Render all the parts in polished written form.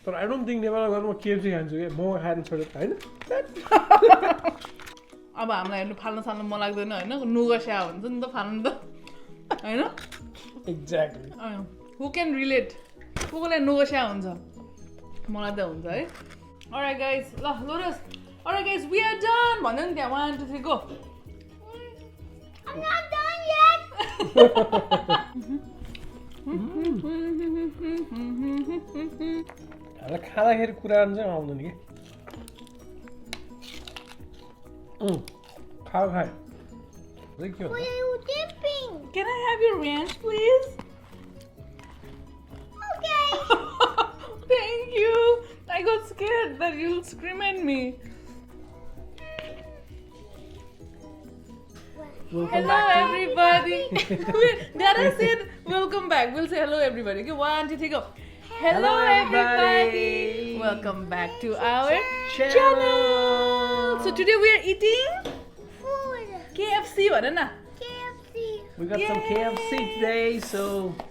But I don't think Nepal gone KFC खान्छु के मोमो खान छोडेर हैन अब हामीलाई हेर्नु फाल्न साल्न मन लाग्दैन हैन नुगस्या हुन्छ नि त फाल्नु त हैन एक्ज्याक्टली हु क्यान रिलेट कोकोलाई नुगस्या हुन्छ मलाई त हुन्छ है अलराइट गाइस ल लोरस alright guys we are done भन्नु नि त्यहाँ 1 2 3 go I'm not done yet. हामीलाई खाँदाखेरि कुराहरू चाहिँ आउँदैन कि खाऊ खाए के हो What are you dipping? Can I have your ranch please? Okay. Thank you. I got scared that you'll scream at me. Welcome Hello back to- everybody. Dada said welcome back. We'll say hello everybody. Okay, 1 2 3 go. Hello everybody. Welcome back to our channel. So today we are eating Food. KFC. Varana. KFC. We got some Yay. KFC today, so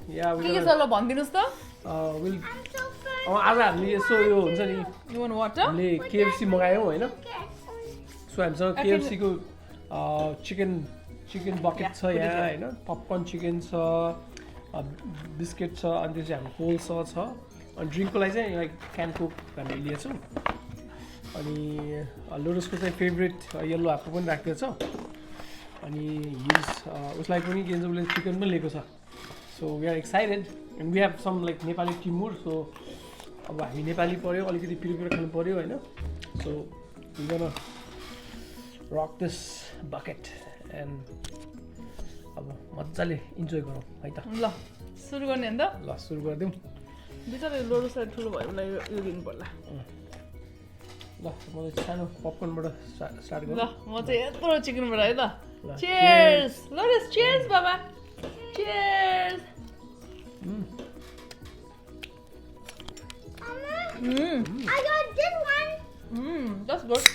yeah, we're के gonna छ ल भन्दिनुस् त we'll I'm so thirsty. आज हामीले यसो यो हुन्छ नि You want water? हामीले KFC मगायौँ हैन Okay. सो हामीसँग I KFC think- को चिकन बकेट Yeah, छ put it यहाँ there. हैन पपकर्न चिकन छ बिस्किट छ अनि त्यसपछि हाम्रो कोल्सो छ अनि ड्रिङ्कको लागि चाहिँ लाइक क्यान कोक हामीले लिएछौँ अनि लोटसको चाहिँ फेभरेट येल्लो हाफको पनि राखेको छ अनि हिज उसलाई पनि के भन्छ उसले चिकन पनि लिएको छ so we are excited and we have some like Nepali टिमुर सो अब हामी नेपाली पऱ्यो अलिकति पिरो पिरो खानु पऱ्यो होइन so we gonna rock this bucket and अब मजाले इन्जोय गरौँ है त ल सुरु गर्ने अन्त ल सुरु गरिदिउँ बिचारा लोडो साइड ठुलो भयो उसलाई यो दिनु पर्ला ल म चाहिँ सानो पपकर्नबाट स्टार्ट ल गरौँ म चाहिँ यत्रो चिकनबाट है त ल, चियर्स लोडस चियर्स बाबा cheers I got this one. That's good.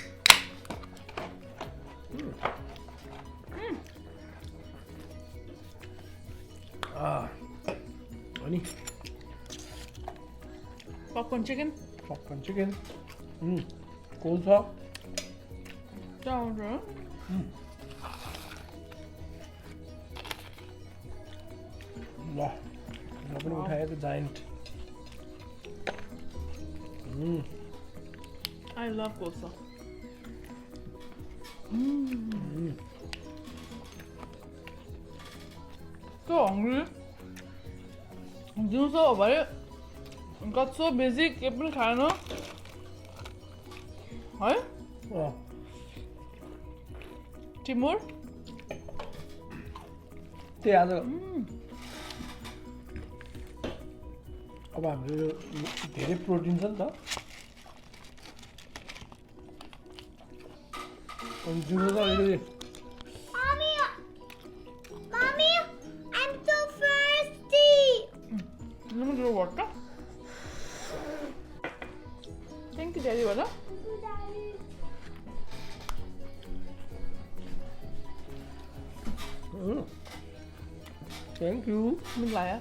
अनि Popcorn chicken. पपकर्न चिकन कोल छ Tomato. ल म पनि उठाएँ त giant I love coleslaw. So hungry. दिउँसो भरे got so busy के पनि खाएन है टिमुर त्यही आज अब हाम्रो यो धेरै प्रोटिन छ नि त अनि जिउमा त अलिकति Mommy. Mommy. I'm so thirsty. Let me do water. Thank you, Daddy. Wala? Thank you मिलाया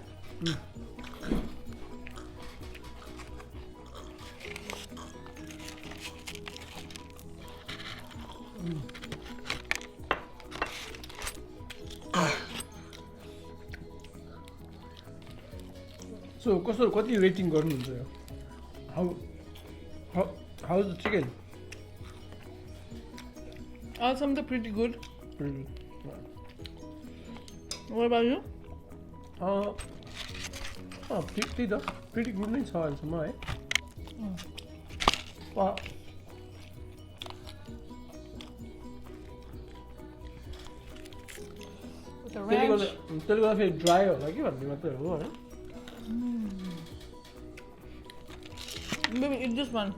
सो कस्तो कति रेटिङ गर्नुहुन्छ यो how how is the chicken All something pretty good. What about you? त्यही त प्रिटी गुड नै छ अहिलेसम्म है With the त्यसले ranch. गर्दा फेरि ड्राई होला कि भन्ने मात्रै हो है Maybe eat this one.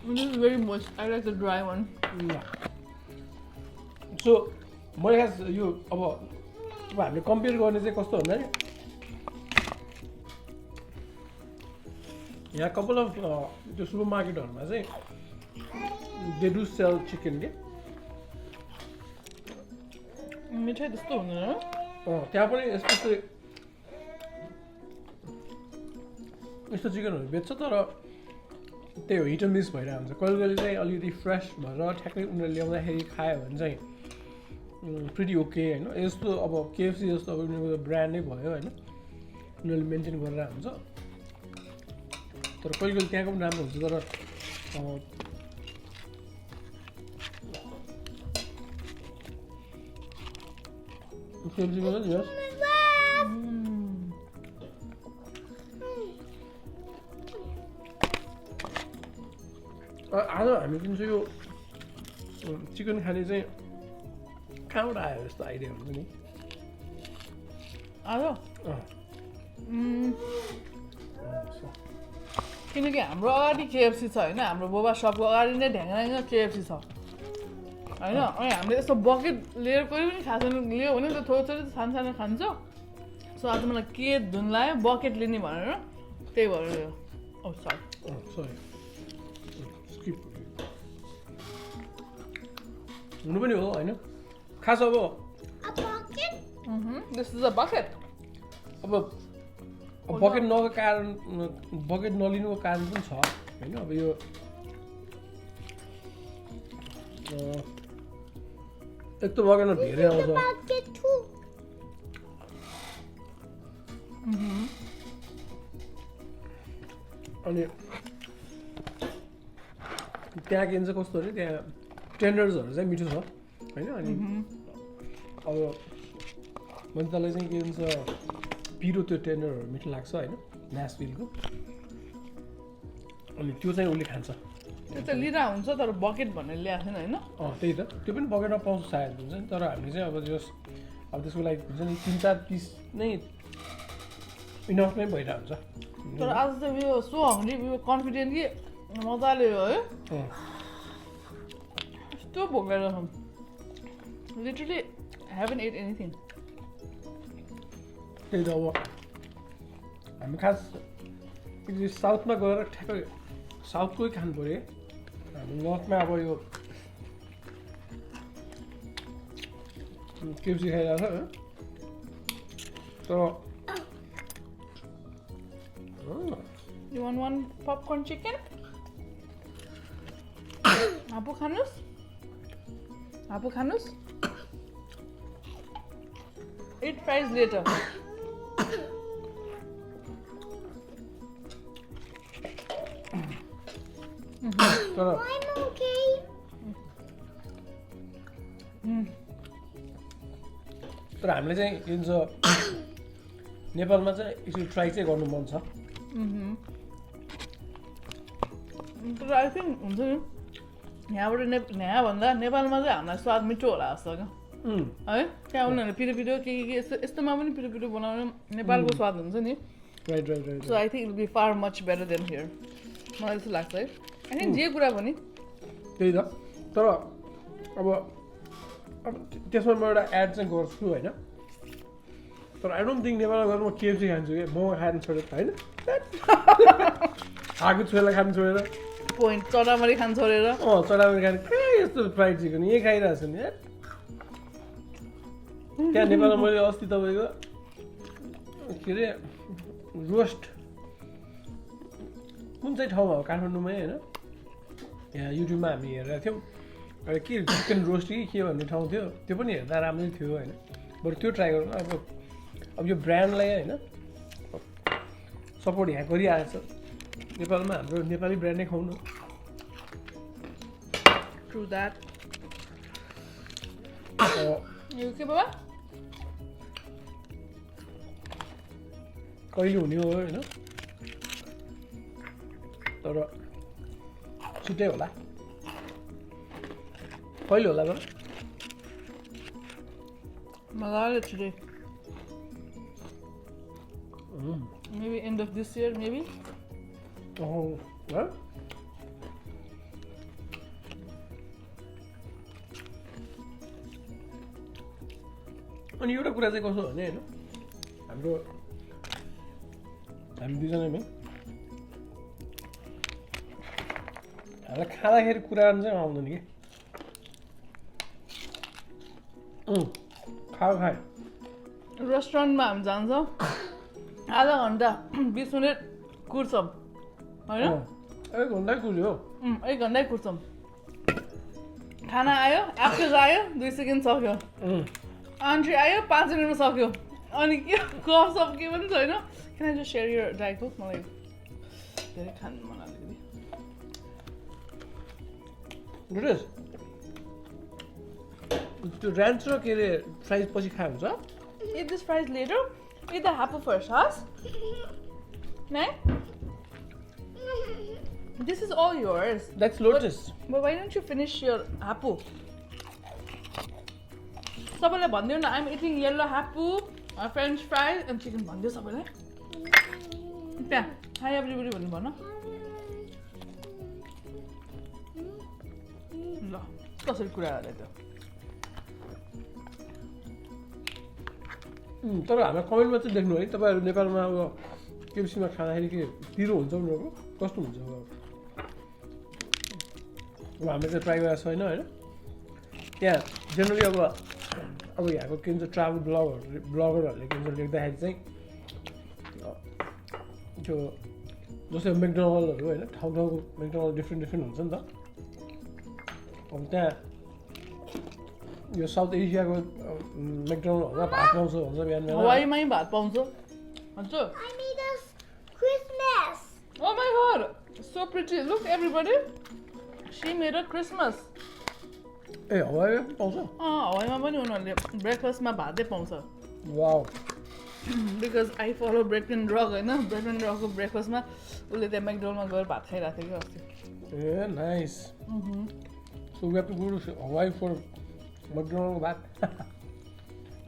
This is very moist. I like the dry one. So मैले खास यो अब हामीले कम्पेयर गर्ने चाहिँ कस्तो भन्दा नि यहाँ कपाल अफ त्यो सुपर मार्केटहरूमा चाहिँ दे डु सेल चिकन के मिठाई त्यस्तो हुँदैन त्यहाँ पनि यस्तो यस्तो चिकनहरू बेच्छ तर त्यही हो हिट एन्ड मिस भइरहेको हुन्छ कहिले कहिले चाहिँ अलिकति फ्रेस भएर ठ्याक्कै उनीहरूले ल्याउँदाखेरि खायो भने चाहिँ प्रिटी ओके होइन यस्तो अब केएफसी जस्तो अब उनीहरूको ब्रान्डै भयो होइन उनीहरूले मेन्टेन गरेर हुन्छ तर कहिले कहिले त्यहाँको पनि राम्रो हुन्छ तर केएफसीको चाहिँ यस आज हामी जुन चाहिँ यो चिकन खाने चाहिँ कहाँबाट आयो जस्तो आइडिया हुन्छ नि आज किनकि हाम्रो अगाडि केएफसी छ होइन हाम्रो बोबा सपको अगाडि नै ढ्याङ्गा केएफसी छ होइन अनि हामीले यस्तो बकेट लिएर कोही पनि खान्छ लियो भने त थोरै थोरै सानो सानो खान्छ सो आज मलाई के धुन लाग्यो बकेट लिने भनेर त्यही भएर ओ सरी स्किप हुनु पनि हो होइन खास अब A pocket? This is a bucket अब बकेट नगएको कारण बकेट नलिनुको कारण पनि छ होइन अब यो एक त बकेटमा धेरै आउँछ Pocket too. अनि त्यहाँ के भन्छ कस्तो अरे त्यहाँ टेन्डर्सहरू चाहिँ मिठो छ होइन अनि अब मैले तँलाई चाहिँ के भन्छ पिरो त्यो टेन्डरहरू मिठो लाग्छ होइन न्यासभिलको अनि त्यो चाहिँ उसले खान्छ त्यो त लिएर हुन्छ तर बकेट भनेर ल्याएको छैन होइन त्यही त त्यो पनि बकेटमा पाउँछ सायद हुन्छ नि तर हामीले चाहिँ अब त्यसको लागि हुन्छ नि 3-4 पिस नै इनफ नै भइरहेको हुन्छ तर आज चाहिँ यो सो हङ्ग्री यो कन्फिडेन्ट कि मजाले हो है यस्तो भोक लागेको छ लिटरली हेभन एट एनिथिङ त्यही त अब हामी खास साउथमा गएर ठ्याक्कै साउथकै खानु पऱ्यो हामी नर्थमा अब यो केएफसी खाइरहेको छ तर You want one popcorn chicken? Apu khanus? Apu khanus? Eat fries later. तर I'm okay. तर हामीले चाहिँ के भन्छ नेपालमा चाहिँ यसरी ट्राई चाहिँ गर्नु मन छ तर आई थिङ्क हुन्छ नि यहाँबाट यहाँभन्दा नेपालमा चाहिँ हामीलाई स्वाद मिठो होला जस्तो क्या है त्यहाँ उनीहरूले पिरो पिरो के यस्तोमा पनि पिरो पिरो बनाउनु नेपालको स्वाद हुन्छ नि right right right so I think it be far much better than here मलाई त्यस्तो लाग्छ है आई थिङ्क जे कुरा पनि त्यही त तर अब त्यसमा म एउटा एड चाहिँ गर्छु होइन तर आई डोन्ट थिङ्क नेपालमा गएर म केएफसी खान्छु कि मोमो खानु छोडेर होइन खाएको छोडेर खानु छोडेर पोइन्ट चरामरी खान छोडेर चरामरी खाने कहाँ यस्तो फ्राइड चिकन यहीँ खाइरहेको छु नि यार त्यहाँ नेपालमा मैले अस्ति तपाईँको के अरे रोस्ट कुन चाहिँ ठाउँमा हो काठमाडौँमै होइन यहाँ युट्युबमा हामी हेरेका थियौँ एउटा के चिकन रोस्ट कि के भन्ने ठाउँ थियो त्यो पनि हेर्दा राम्रै थियो होइन बरु त्यो ट्राई गरौँ अब यो ब्रान्डलाई होइन सपोर्ट यहाँ गरिरहेको छ नेपालमा हाम्रो नेपाली ब्रान्डै खाउँ न ट्रु द्याट यो के बाबा कहिले हुने हो होइन तर छिट्टै होला कहिले होला बरु मजाले छिटै maybe end of this year maybe अनि एउटा कुरा चाहिँ कसो भने होइन हामी दुईजनामै हामीलाई खाँदाखेरि कुराहरू चाहिँ आउँदैन कि खायो रेस्टुरेन्टमा हामी जान्छौँ आधा घन्टा 20 मिनट कुर्छौँ होइन एक घन्टा कुर्यो 1 घन्टै कुर्छौँ खाना आयो एक्सेस आयो 2 सेकेन्ड सक्यो आन्ट्री आयो 5 मिनटमा सक्यो अनि के गफ सफ के पनि छैन किन जो सेयर यो ड्राई कोक मलाई धेरै खानु मन अलिकति गुडेस त्यो र्यान्च र के अरे फ्राइज पछि खाए हुन्छ eat this fries later eat the happo first huh Nay? This is all yours that's lotus but why don't you finish your happo सबैलाई भनिदिनु न I'm eating yellow happo french fries and chicken भनिदियो सबैलाई त्यहाँ hi everybody भन्नु भन ल कसरी कुरा गर्दै त तर हाम्रो कमेन्टमा चाहिँ देख्नु है तपाईँहरू नेपालमा अब केएफसीमा खाँदाखेरि के पिरो हुन्छ उनीहरूको कस्तो हुन्छ अब हामीले चाहिँ ट्राई गरेको छैन होइन त्यहाँ जेनरली अब यहाँको के भन्छ ट्राभल ब्लगरहरूले के भन्छ लेख्दाखेरि चाहिँ त्यो जस्तै मेकडोनल्डहरू होइन ठाउँ ठाउँको मेकडोनल्ड डिफ्रेन्ट हुन्छ नि त अब त्यहाँ यो साउथ एसियाको मेकडोनल्डहरूमा भात पाउँछ भन्छ बिहान हवाईमै भात पाउँछ हजुर I made us Christmas. Oh my god, so pretty. Look everybody. She made a Christmas. ए हवाईमा पाउँछ हवाईमा पनि उनीहरूले ब्रेकफास्टमा भातै पाउँछ wow because I follow bread and rock होइन ब्रेड एन्ड रकको ब्रेकफास्टमा उसले त्यहाँ मेकडोनल्डमा गएर भात खाइरहेको थियो कि अस्ति a nice so we have to go to Hawaii for मेकडोनल्डको भात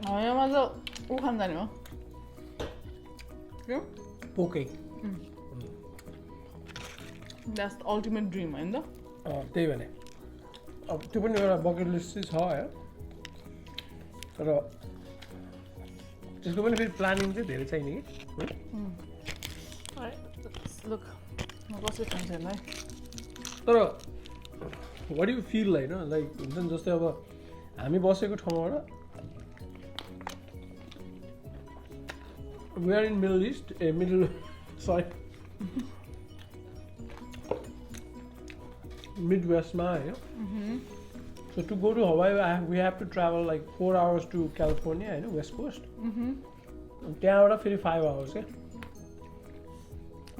हवाईमा त ऊ खान जाने हो के पोके द्याट्स द अल्टिमेट ड्रिम होइन त त्यही भने अब त्यो पनि एउटा बकेट लिस्ट चाहिँ छ होइन तर त्यसको पनि फेरि प्लानिङ चाहिँ धेरै चाहिने कि लुक म कसरी खान्छ है तर वाट यु फिल होइन लाइक हुन्छ नि जस्तै अब हामी बसेको ठाउँबाट we are in middle east sorry mid वेस्टमा होइन so to go to Hawaii we have to travel like 4 hours to California होइन वेस्ट कोस्ट त्यहाँबाट फेरि 5 hours क्या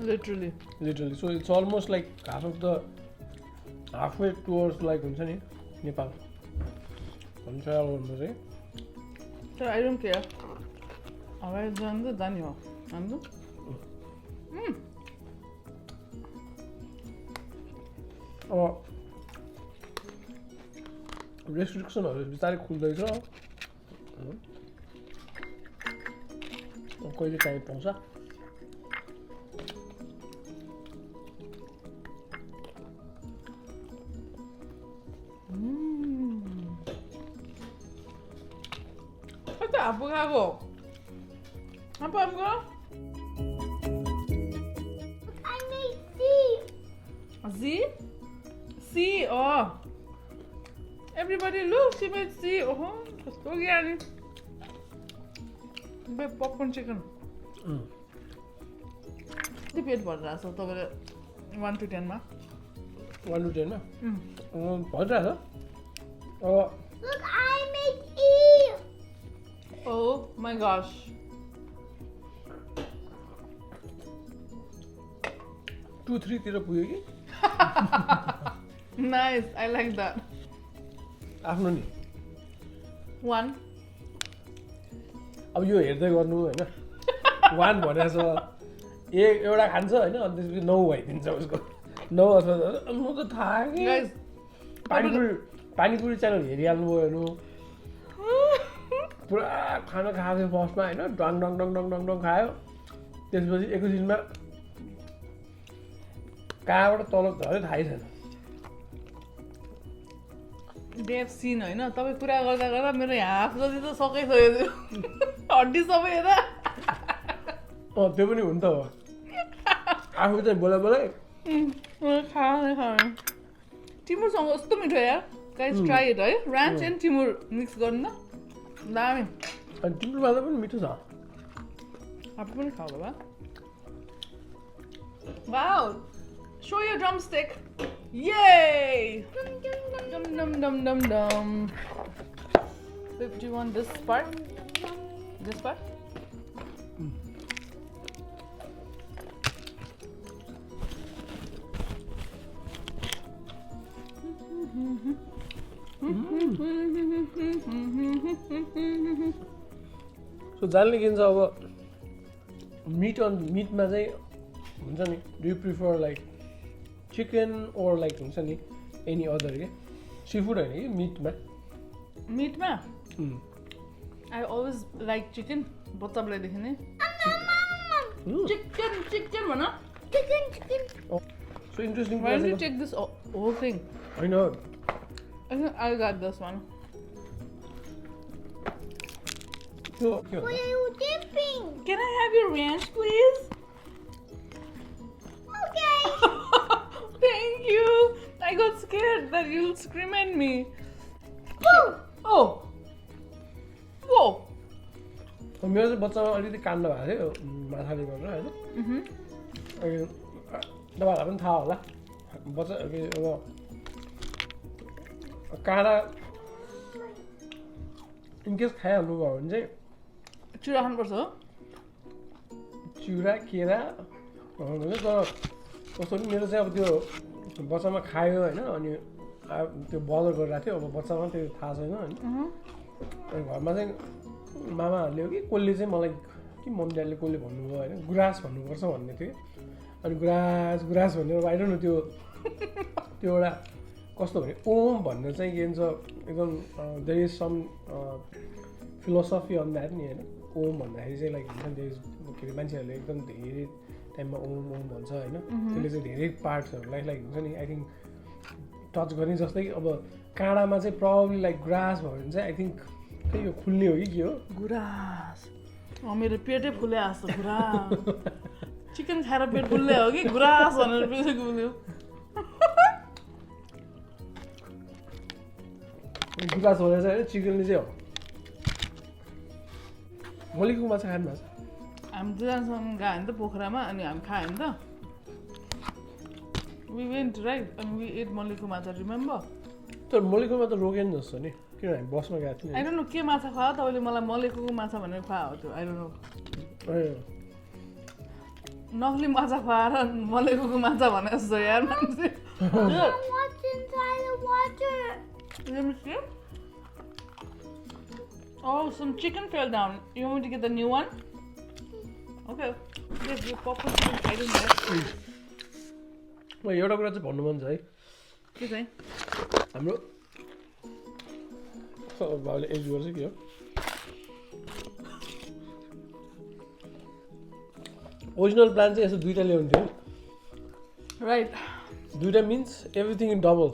literally so it's almost like halfway towards like हुन्छ नि नेपाल हामी travel गर्नु चाहिँ तर आई डोन्ट केयर हवाई जानु त जाने हो हाम्रो अब रेस्ट्रिक्सनहरू बिस्तारै खुल्दैछ कहिले काहीँ पाउँछ कता हाप्पो खाएको हाप्पो हाप्पो I made tea. C oh everybody look she made C oh कस्तो ज्ञानी बे पपकर्न चिकन कति पेट भरिरहेको छ तपाईँले 1 to 10 मा 1 to 10 मा भइरहेछ अब Look, I made E. oh my gosh 2-3 तिर पुग्यो कि nice I like that आफ्नो नि 1 अब यो हेर्दै गर्नु होइन 1 भनेको छ एउटा खान्छ होइन अनि त्यसपछि 9 भइदिन्छ उसको 9 अथवा म त थाहा कि guys पानीपुरी च्यानल हेरिहाल्नु भयो हेर्नु पुरा खाना खाएको थियो फर्स्टमा होइन डङ डङ डङ डङ डङ डङ खायो त्यसपछि एकैछिनमा कहाँबाट तल झऱ्यो थाहै छैन डेफ सिन होइन तपाईँ कुरा गर्दा गर्दा मेरो हाफ जति त सकिसकेको थियो हड्डी सबै हेर त्यो पनि हुन त हो आफू चाहिँ बोला बोला खाने टिमुरसँग कस्तो मिठो यार गाइस ट्राई इट है र्यान्च एन्ड टिमुर मिक्स गर्नु न दामी अनि तिम्रो भाषा पनि मिठो छ आफू पनि खाऊ बाबा Wow! Show your drumstick. Yay! Dum dum dum dum dum. Babe, do you want this part? This part? So जान्ने किन्छ अब मिटमा चाहिँ हुन्छ नि do you prefer like chicken or like हुन्छ नि एनी अदर के सी फुड होइन कि मिटमा Meat-ma? I always like chicken. बच्चा बेलादेखि नै chicken भन. Chicken. So interesting Why don't you take this whole thing? होइन I think I got this one. त्यो के What भन्छ are you dipping? Can I have your ranch, please? Okay. Thank you. I got scared that you'll scream at me. Woo. Oh. Whoa. मेरो चाहिँ बच्चामा अलिकति काण्ड भएको थियो माछाले गर्दा होइन अनि तपाईँहरूलाई पनि थाहा होला बच्चा अब काँडा इनकेस खाइहाल्नुभयो भने चाहिँ चुरा खानुपर्छ हो? चिउरा केरा भन्छ तर कस्तो नि मेरो चाहिँ अब त्यो बच्चामा खायो होइन अनि त्यो बदर गरिरहेको थियो अब बच्चामा त्यो थाहा छैन होइन अनि घरमा चाहिँ मामाहरूले हो कि कसले चाहिँ मलाई कि मम्मी ड्याडीले कसले भन्नुभयो होइन गुराँस भन्नुपर्छ भन्ने थियो अनि गुराँस भनेर आई डोन्ट नो त्यो एउटा कस्तो भने ओम भन्ने चाहिँ के भन्छ एकदम there is some philosophy on that नि होइन ओम भन्दाखेरि चाहिँ लाइक हुन्छ देयर इज के अरे मान्छेहरूले एकदम धेरै टाइममा ओम ओम भन्छ होइन त्यसले चाहिँ धेरै पार्ट्सहरूलाई लाइक हुन्छ नि आई थिङ्क टच गर्ने जस्तै अब काँडामा चाहिँ प्रब्लली लाइक ग्रास भयो भने चाहिँ आई थिङ्क त्यही हो खुल्ने हो कि के हो गुराँस मेरो पेटै फुले जस्तो गुराँस चिकन खाएर पेट फुल्ले हो कि गुराँस भनेर पेट फुल्यो गुराँस भनेर चाहिँ होइन चिकनले चाहिँ हो मलिकको माछा खानु भएको छ हामी दुईजनासँग गयो भने त पोखरामा अनि हामी खायो नि त We went right and we ate मलिको माछा remember? तर मलिकोमा त रोकेन जस्तो नि किन हामी बसमा गएको थियौँ I don't know के माछा खुवायो तपाईँले मलाई मलिको माछा भनेर खुवायो त्यो I don't know नक्ली माछा खुवाएर मलिको माछा भने जस्तो यार मान्छे What's inside the water? Let me see. Oh, some chicken fell down. You want me to get the new one? Okay. Yes, your popcorn chicken fried in there. मलाई एउटा कुरा चाहिँ भन्नु मन छ है के चाहिँ हाम्रो बाबुले एज गर्छ के हो ओरिजिनल प्लान चाहिँ यसो दुईवटा ल्याउनु थियो राइट दुईवटा means everything in double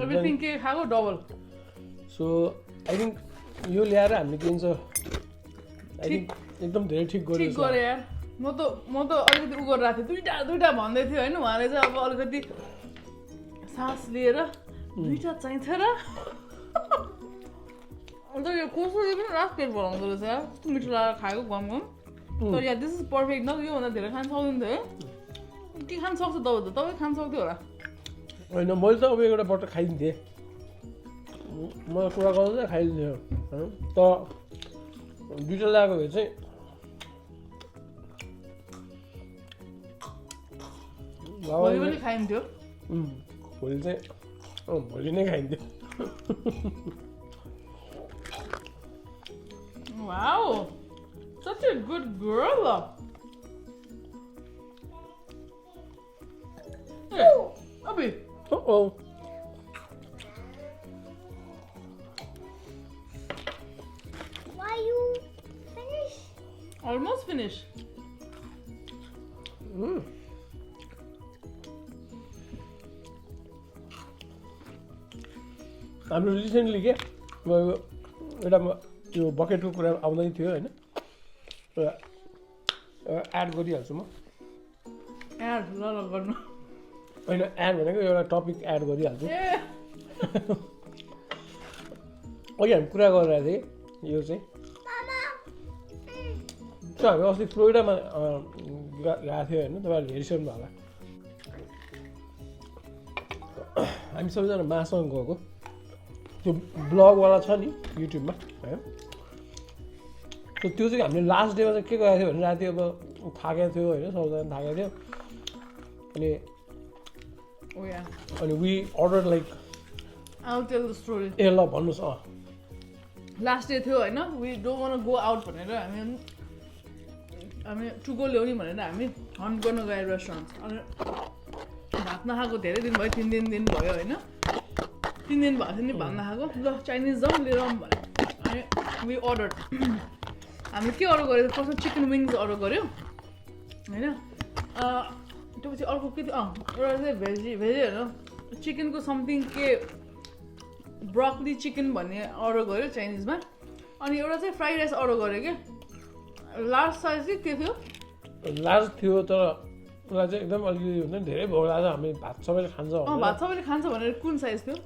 everything के खाएको डबल सो आई थिङ्क यो ल्याएर हामीले के भन्छ आई थिङ्क एकदम धेरै ठिक ठिक गर्यो गरे यार म त अलिकति उ गरिरहेको थिएँ दुईटा भन्दै थियो होइन उहाँले चाहिँ अब अलिकति सास लिएर दुईटा चाहिन्छ र अन्त यो कसरी पनि लास्ट पेट भराउँदो रहेछ यार कस्तो मिठो लगाएर खाएको गम तर या दिस इज पर्फेक्ट न योभन्दा धेरै खान सक्दैन थियो है के खान सक्छ तपाईँ खान सक्थ्यो होला होइन मैले त अब एउटा बटर खाइदिन्थेँ मलाई कुरा गर्दा खाइदिन्थ्यो होइन तर दुईवटा ल्याएको भए चाहिँ भोलि पनि खाइन्थ्यो भोलि चाहिँ भोलि नै खाइन्थ्यो Wow, such a good girl. Hey, Abhi. Uh-oh. Why you finish? Almost finished. हाम्रो रिसेन्टली के एउटा त्यो बकेटको कुरा आउँदै थियो होइन एड गरिहाल्छु म यार ल गर्नु होइन एड भनेको एउटा टपिक एड गरिहाल्छु अघि हामी कुरा गरिरहेको थिएँ यो चाहिँ हामी अस्ति फ्लोरिडामा गएको थियो होइन तपाईँहरूले हेरिसक्नु होला हामी सबैजना मासँग गएको त्यो ब्लगवाला छ नि युट्युबमा है सो त्यो चाहिँ हामीले लास्ट डेमा चाहिँ के गरेको थियो भने राति अब थाकेको थियो होइन सबैजना थाकेको थियो अनि अनि we order like I'll tell the story. ए ल भन्नुहोस् लास्ट डे थियो होइन we don't want go out भनेर हामी टुगो ल्याउने भनेर हामी हन्ट गर्न गयो रेस्टुरेन्ट अनि भात नखाएको धेरै दिन भयो 3 दिन भयो होइन 3 दिन भएको थियो नि भात नखाएको ल चाइनिज जाउँ लिएर आउँ भने अनि वी अर्डर हामीले के अर्डर गरेको फर्स्टमा चिकन विङ्स अर्डर गऱ्यो होइन त्यसपछि अर्को के थियो एउटा चाहिँ भेज होइन चिकनको समथिङ के ब्रोकली चिकन भन्ने अर्डर गऱ्यो चाइनिजमा अनि एउटा चाहिँ फ्राइड राइस अर्डर गऱ्यो क्या लास्ट साइज चाहिँ के थियो लास्ट थियो तर उसलाई चाहिँ एकदम अलिकति हुन्छ नि धेरै भयो आज हामी भात सबैले खान्छ भात सबैले खान्छ भनेर कुन साइज थियो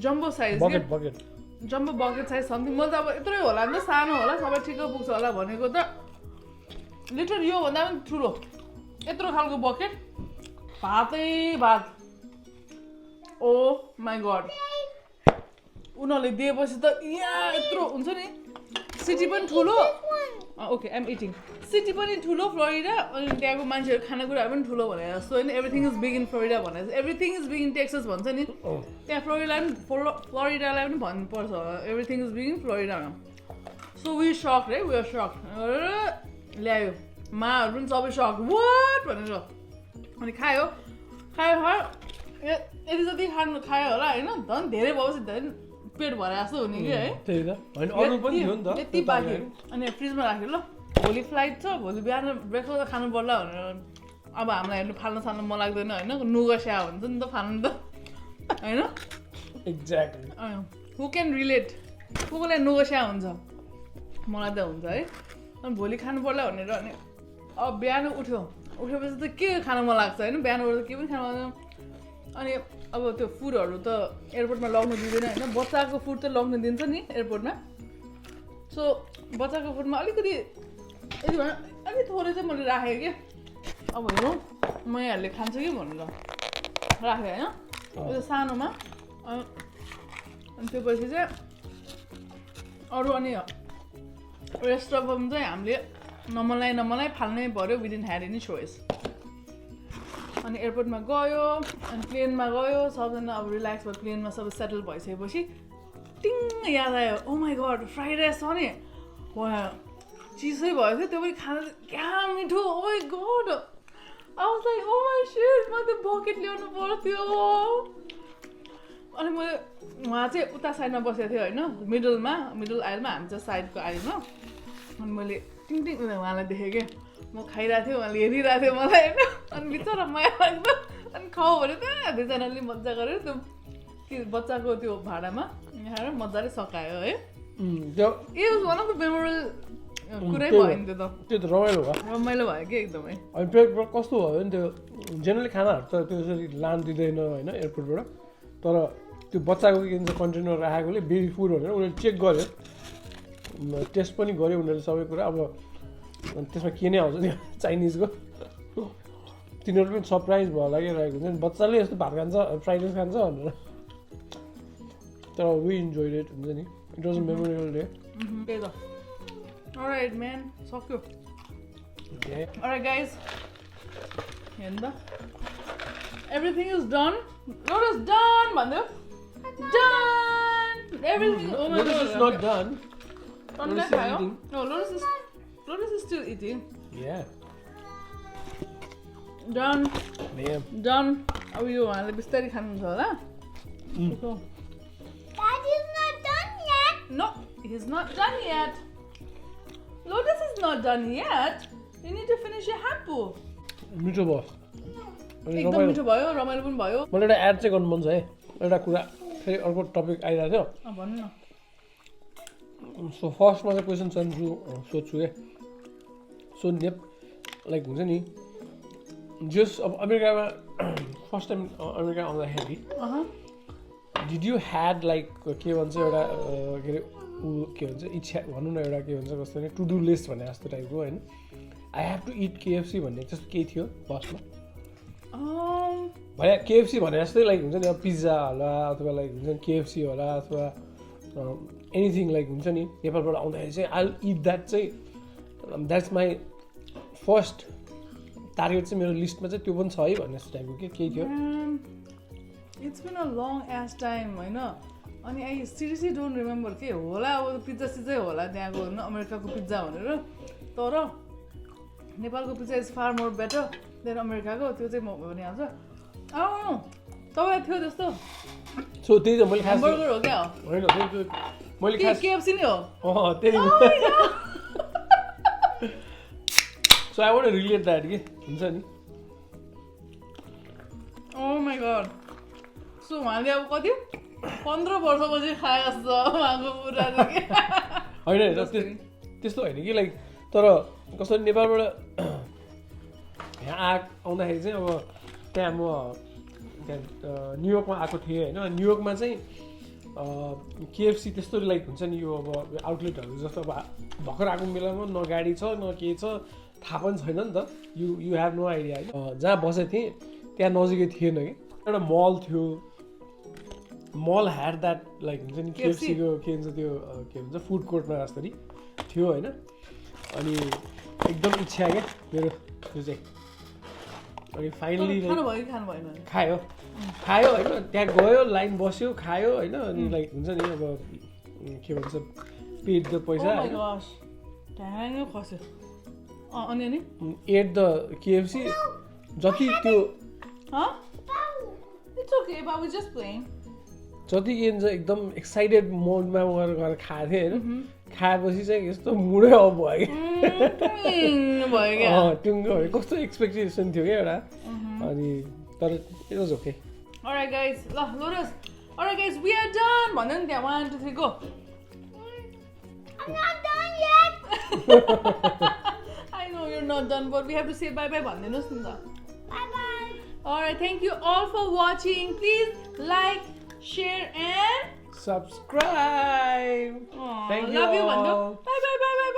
jumbo size bucket jumbo bucket size something मैले त अब यत्रै होला नि त सानो होला सबै ठिक्क पुग्छ होला भनेको त लिटर योभन्दा पनि ठुलो यत्रो खालको बकेट भातै भात ओ माई गड उनीहरूले दिएपछि त यहाँ यत्रो हुन्छ नि सिटी पनि ठुलो ओके आइएम इटिङ सिटी पनि ठुलो फ्लोरिडा अनि त्यहाँको मान्छेहरू खानेकुराहरू पनि ठुलो भनेर जस्तो होइन everything is big in Florida भनेर everything is big in Texas भन्छ नि त्यहाँ फ्लोरिडालाई पनि भन्नुपर्छ एभ्रिथिङ इज बिग इन फ्लोरिडामा सो वी सक है वी आर सक ल्यायो माहरू पनि सबै सक वाट भनेर अनि खायो यति जति खायो होला होइन झन् धेरै भएपछि धेरै पेट भरे जस्तो हुने कि है त्यही त हैन अरु पनि थियो नि त यति बाँकी अनि फ्रिजमा राख्यो ल भोलि फ्लाइट छ भोलि बिहान ब्रेकफास्ट खानु पर्ला भनेर अब हामीलाई हेर्नु फाल्न मन लाग्दैन होइन नुगा स्या हुन्छ नि त फाल्नु त होइन एक्ज्याक्टली हु क्यान रिलेट कसलाई नुगा स्या हुन्छ मलाई त हुन्छ है अनि भोलि खानु पर्ला भनेर अनि अब बिहान उठेपछि त के खान मन लाग्छ होइन बिहान उठेर के पनि खानु मन अनि अब त्यो फुडहरू त एयरपोर्टमा लग्नु दिँदैन होइन बच्चाको फुड त लग्नु दिन्छ नि एयरपोर्टमा सो बच्चाको फुडमा अलिकति यति भने अलिक थोरै चाहिँ मैले राखेँ कि अब हेरौँ मैयाहरूले खान्छ कि भनेर राखेँ होइन त्यो सानोमा अनि त्यो पछि चाहिँ अरू अनि रेस्ट अफ चाहिँ हामीले नमलाई फाल्नै पऱ्यो विदिन ह्याड एनी चोइस अनि एयरपोर्टमा गयो अनि प्लेनमा गयो सबजना अब रिल्याक्स भयो प्लेनमा सबै सेटल भइसकेपछि टिङ याद आयो ओ माई गड फ्राइड राइस छ नि चिसै भयो थियो त्यो पनि खाना क्या मिठो oh my god I was like oh my shit मैले बकेट ल्याउनु पर्थ्यो अनि मैले उहाँ चाहिँ उता साइडमा बसेको थियो होइन मिडल आइलमा हामी चाहिँ साइडको आइलमा अनि मैले टिङ उहाँलाई देखेँ क्या म खाइरहेको थिएँ उहाँले हेरिरहेको थियो मलाई होइन अनि बिचरा माया लाग्दो अनि खाऊ भने त दुईजनाले मजा गरेर त्यो के बच्चाको त्यो भाँडामा यहाँ मजाले सकायो है it was one of the memorable कुरै भयो नि त्यो त रमाइलो भयो रमाइलो भयो कि एकदमै अनि कस्तो भयो नि त्यो जेनरली खानाहरू त त्यसरी लान दिँदैन होइन एयरपोर्टबाट तर त्यो बच्चाको के भन्छ कन्टेनर राखेकोले बेबी फुड भनेर उनीहरूले चेक गर्यो टेस्ट पनि गर्यो उनीहरूले सबै कुरा अब त्यसमा के नै आउँछ त्यो चाइनिजको तिनीहरू पनि सरप्राइज भयो लागिरहेको हुन्छ नि बच्चाले यस्तो भात खान्छ फ्राइड राइस खान्छ भनेर तर वी इन्जोयड इट हुन्छ नि it was a memorable day त्यही त अलराइट म्यान सक्यो अलराइट गाइज हेर्नु त everything is done Lotus done भन्यो done everything oh my god it's not done Lotus is eating. No, Lotus is still eating. Yeah. Done. Yeah. Done. अब यो उहाँले बिस्तारै खानुहुन्छ होला Dad is not done yet. No, he's not done yet. Lotus is not done yet. You need to finish your hampu. मिठो भयो एकदम मिठो भयो रमाइलो पनि भयो मलाई एउटा एड चाहिँ गर्नु मन छ है एउटा कुरा फेरि अर्को टपिक आइरहेको थियो भन्नु न सो फर्स्टमा चाहिँ क्वेसन सोध्छु क्या सो लाइक हुन्छ नि जस अब अमेरिकामा फर्स्ट टाइम अमेरिका आउँदाखेरि डिड यु ह्याड लाइक के भन्छ एउटा के अरे के भन्छ इच्छा भनौँ न एउटा के भन्छ कस्तो भने टु डु लिस्ट भने जस्तो टाइपको होइन I have to eat KFC भन्ने त्यस्तो केही थियो फर्स्टमा भने KFC भने जस्तै लाइक हुन्छ नि पिज्जा होला अथवा लाइक हुन्छ नि KFC होला अथवा एनिथिङ लाइक हुन्छ नि नेपालबाट आउँदाखेरि चाहिँ आई इट द्याट चाहिँ द्याट्स माई फर्स्ट टार्गेट चाहिँ मेरो लिस्टमा चाहिँ त्यो पनि छ है भन्ने जस्तो टाइपको केही थियो it's been a long age time होइन अनि आई सिरियसली डोन्ट रिमेम्बर के होला अब पिज्जा सिजै होला त्यहाँको होइन अमेरिकाको पिज्जा भनेर तर नेपालको pizza is far more better than अमेरिकाको त्यो चाहिँ म भनिहाल्छ तपाईँलाई थियो त्यस्तो सो त्यही त मैले खास बर्गर हो क्या होइन मैले खास KFC नै हो त्यही so I want to relate that के हुन्छ नि Oh my god. सो उहाँले अब कति 15 वर्षपछि खाए जस्तो उहाँको पुरादेखि होइन त्यस्तो होइन कि लाइक तर कसरी नेपालबाट यहाँ आउँदाखेरि चाहिँ अब त्यहाँ म त्यहाँ न्युयोर्कमा आएको थिएँ होइन न्युयोर्कमा चाहिँ KFC त्यस्तो लाइक हुन्छ नि यो अब आउटलेटहरू जस्तो अब भर्खर आएको बेलामा न गाडी छ न के छ थाहा पनि छैन नि त यु हेभ नो आइडिया होइन जहाँ बसेको थिएँ त्यहाँ नजिकै थिएन कि एउटा मल थियो मल ह्याड द्याट लाइक हुन्छ नि KFC को के भन्छ त्यो के भन्छ फुड कोर्टमा जस्तरी थियो होइन अनि एकदम इच्छा क्या मेरो त्यो चाहिँ अनि फाइनली खायो होइन त्यहाँ गयो लाइन बस्यो खायो होइन अनि लाइक हुन्छ नि अब के भन्छ पेड द पैसा एट द KFC जति त्यो जति के भन्छ एकदम एक्साइटेड मोडमा गएर खाएको थिएँ होइन खाएपछि चाहिँ यस्तो मुडै अफ भयो क्या टुङ्गो भयो कस्तो एक्सपेक्टेसन थियो क्या एउटा अनि तर it was okay Alright guys, Lotus. Alright guys, we are done. भन्नु नि त्यहाँ 1 2 3 go. I'm not done yet. I know you're not done, but we have to say bye bye भन्दिनुस् नि त. Bye bye. Alright, thank you all for watching. Please like, share and subscribe. Aww, Thank you love you all. भन्नु. Bye bye bye bye bye.